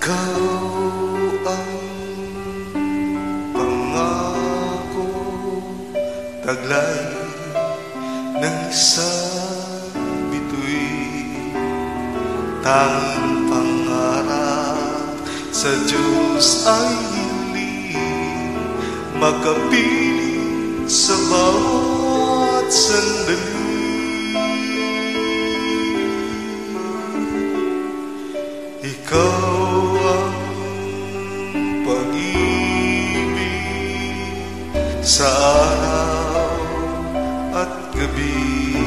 Ikaw ang pangako, taglay ng isang bituin. Tanging pangarap sa Diyos ay hiling, makapiling sa bawat sandali. Ikaw ang pag-ibig sa araw at gabi.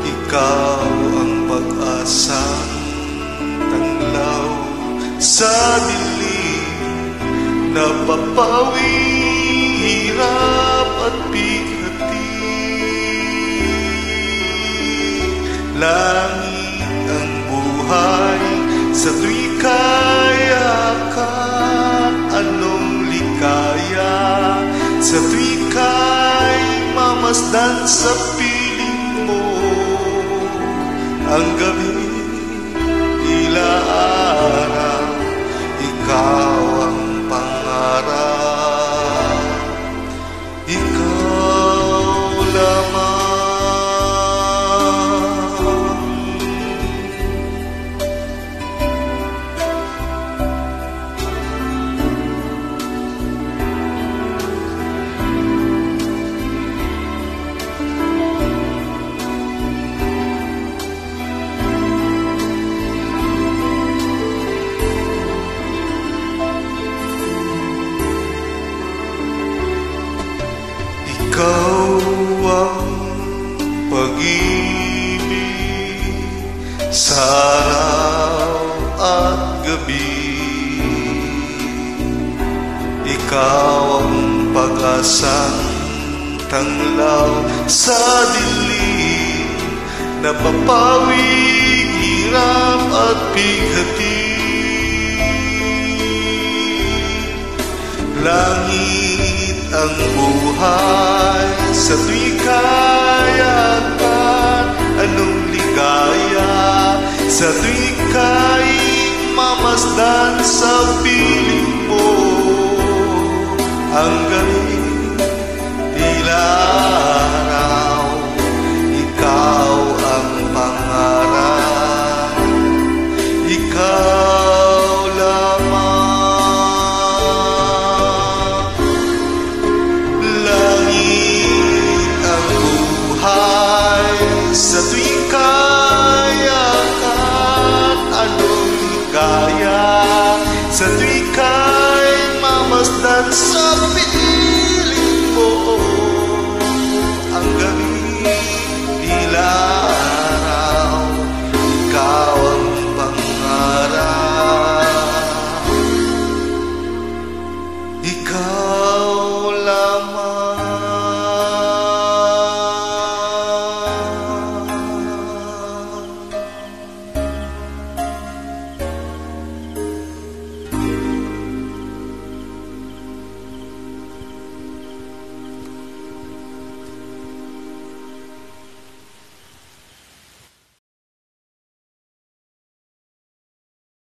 Ikaw ang pag-asang tanglaw sa dilim, napapawi hirap at bighati. Langit ang buhay sa tuwing kayakan, anong likaya sa tuwing kay mamasdan sa piling mo. Ang gabi tila araw, ikaw ang pangarap, ikaw lamang. Ikaw ang pag-ibig sa araw at gabi. Ikaw ang pag-asang tanglaw sa dilim, napapawi hirap at bighati. Langit ang buhay sa tuwing kayakan, anong ligaya sa tuwing kay mamasdan sa piling mo. Ang gabi tila araw, ikaw ang pangarap, ikaw lamang. Sa tuwing kayakan, anong ligaya sa tuwing kay mamasdan